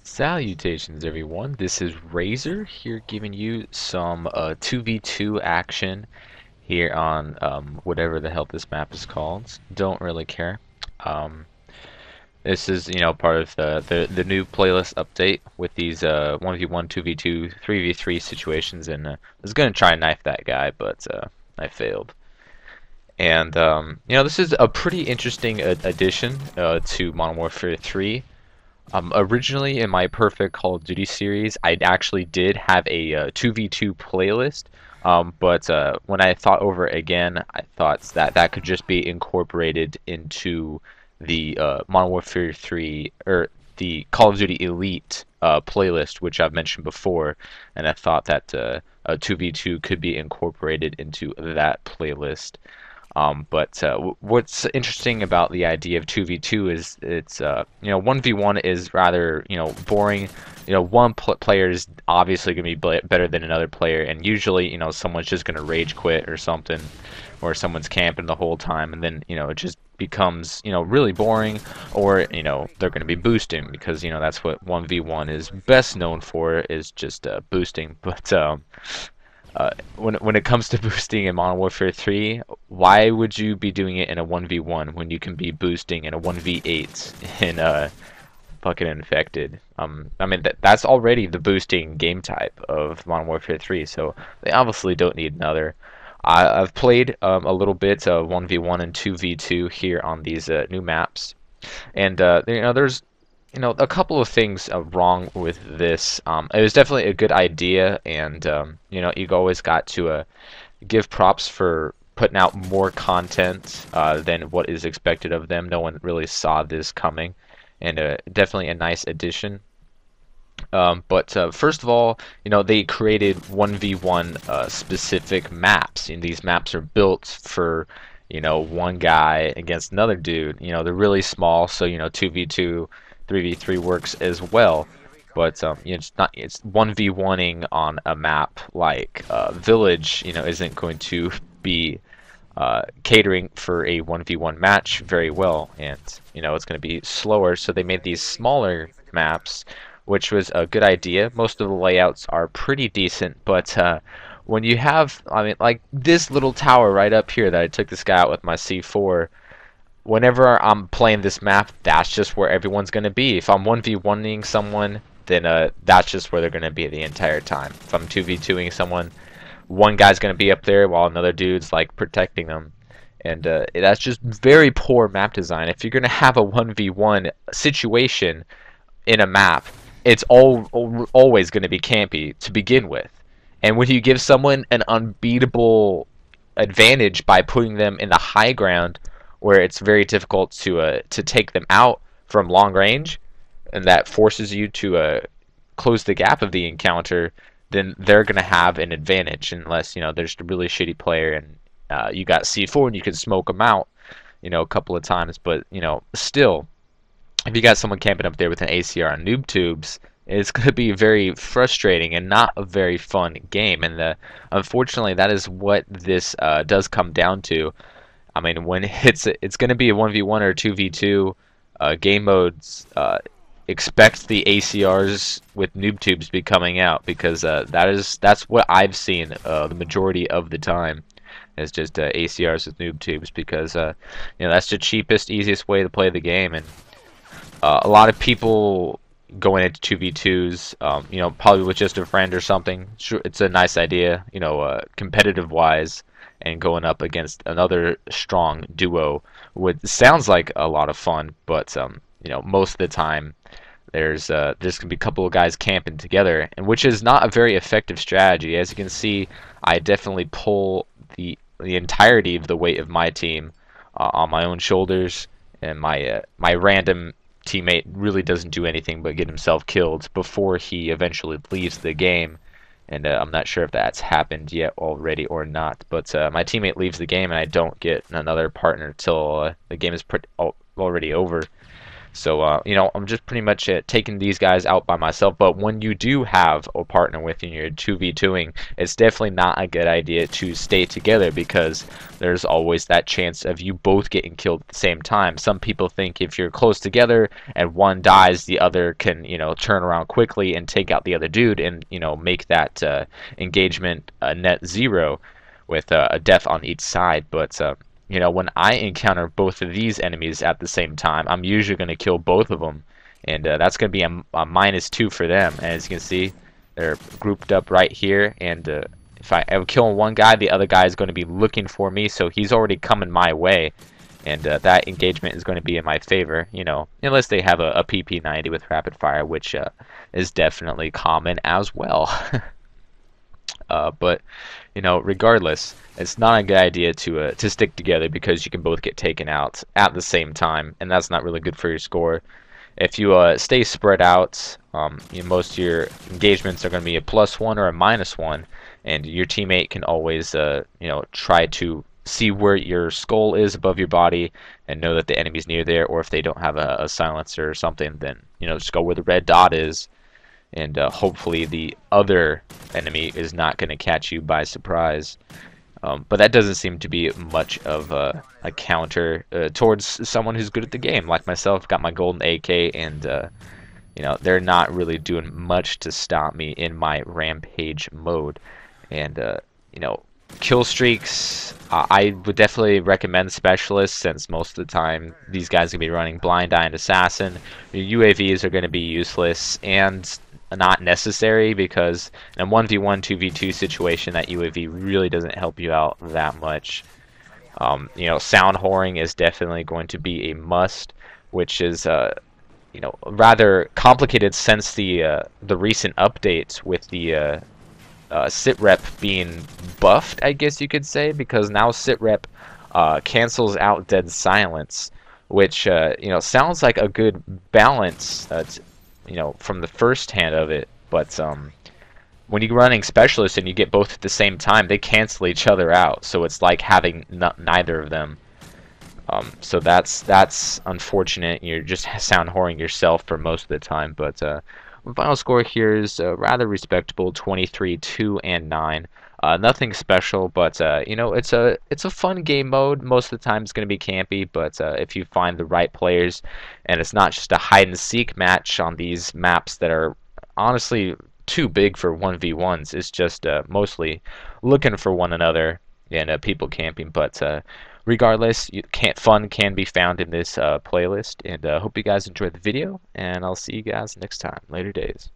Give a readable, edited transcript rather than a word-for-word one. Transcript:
Salutations everyone, this is Razor here giving you some 2v2 action here on whatever the hell this map is called. Don't really care. Um, this is, part of the new playlist update with these 1v1, 2v2, 3v3 situations, and I was going to try and knife that guy, but I failed. And this is a pretty interesting addition to Modern Warfare 3. Originally, in my Perfect Call of Duty series, I actually did have a 2v2 playlist, but when I thought over it again, I thought that that could just be incorporated into the Modern Warfare 3, or the Call of Duty Elite playlist, which I've mentioned before, and I thought that a 2v2 could be incorporated into that playlist. But what's interesting about the idea of 2v2 is it's 1v1 is rather boring. One player is obviously going to be better than another player, and usually someone's just going to rage quit or something, or someone's camping the whole time, and then it just becomes really boring, or they're going to be boosting, because that's what 1v1 is best known for, is just boosting. But when it comes to boosting in Modern Warfare 3, why would you be doing it in a 1v1 when you can be boosting in a 1v8 in fucking Infected? I mean that's already the boosting game type of Modern Warfare 3, so they obviously don't need another. I've played a little bit of 1v1 and 2v2 here on these new maps, and there's a couple of things wrong with this. It was definitely a good idea, and you always got to give props for putting out more content than what is expected of them. No one really saw this coming, and definitely a nice addition. But first of all, they created 1v1 specific maps, and these maps are built for one guy against another dude. They're really small, so 2v2, 3v3 works as well. But it's 1v1ing on a map like Village, isn't going to be catering for a 1v1 match very well, and it's going to be slower, so they made these smaller maps, which was a good idea. Most of the layouts are pretty decent, but when you have, I mean, like this little tower right up here that I took this guy out with my C4, whenever I'm playing this map, that's just where everyone's going to be. If I'm 1v1ing someone, then that's just where they're going to be the entire time. If I'm 2v2ing someone, one guy's going to be up there while another dude's like protecting them. And that's just very poor map design. If you're going to have a 1v1 situation in a map, it's always going to be campy to begin with. And when you give someone an unbeatable advantage by putting them in the high ground, where it's very difficult to take them out from long range, and that forces you to close the gap of the encounter, then they're going to have an advantage, unless there's a really shitty player and you got C4 and you can smoke them out a couple of times. But still, if you got someone camping up there with an ACR and noob tubes, it's going to be very frustrating and not a very fun game. And unfortunately, that is what this does come down to. I mean, when it's going to be a 1v1 or 2v2 game modes, expect the ACRs with noob tubes to be coming out, because that's what I've seen the majority of the time. It's just ACRs with noob tubes, because that's the cheapest, easiest way to play the game. And a lot of people going into 2v2s, probably with just a friend or something. Sure, it's a nice idea, competitive wise, and going up against another strong duo sounds like a lot of fun. But most of the time there's gonna be a couple of guys camping together, and which is not a very effective strategy. As you can see, I definitely pull the entirety of the weight of my team on my own shoulders, and my random teammate really doesn't do anything but get himself killed before he eventually leaves the game. And I'm not sure if that's happened yet already or not, but my teammate leaves the game and I don't get another partner till the game is already over. So, I'm just pretty much taking these guys out by myself. But when you do have a partner with you and you're 2v2ing, it's definitely not a good idea to stay together because there's always that chance of you both getting killed at the same time. Some people think if you're close together and one dies, the other can, turn around quickly and take out the other dude and, make that engagement net zero with a death on each side. But when I encounter both of these enemies at the same time, I'm usually going to kill both of them, and that's going to be a -2 for them. And as you can see, they're grouped up right here, and if I kill one guy, the other guy is going to be looking for me, so he's already coming my way, and that engagement is going to be in my favor, unless they have a PP90 with rapid fire, which is definitely common as well. But regardless, it's not a good idea to stick together because you can both get taken out at the same time, and that's not really good for your score. If you stay spread out, most of your engagements are going to be a +1 or a -1, and your teammate can always try to see where your skull is above your body and know that the enemy's near there, or if they don't have a silencer or something, then just go where the red dot is, and hopefully the other enemy is not going to catch you by surprise. But that doesn't seem to be much of a counter towards someone who's good at the game, like myself. Got my golden AK, and they're not really doing much to stop me in my rampage mode. And kill streaks, I would definitely recommend specialists, since most of the time these guys are going to be running blind eye and assassin. Your UAVs are going to be useless and not necessary, because in a 1v1 2v2 situation, that UAV really doesn't help you out that much. Sound whoring is definitely going to be a must, which is rather complicated since the recent updates with the sitrep being buffed, I guess you could say, because now sitrep cancels out dead silence, which sounds like a good balance from the first hand of it, but when you're running specialists and you get both at the same time, they cancel each other out, so it's like having neither of them. So that's unfortunate. You're just sound whoring yourself for most of the time, but my final score here is rather respectable, 23, 2, and 9. Nothing special, but it's a fun game mode. Most of the time, it's going to be campy, but if you find the right players, and it's not just a hide and seek match on these maps that are honestly too big for 1v1s. It's just mostly looking for one another and people camping. But regardless, fun can be found in this playlist, and hope you guys enjoyed the video, and I'll see you guys next time. Later days.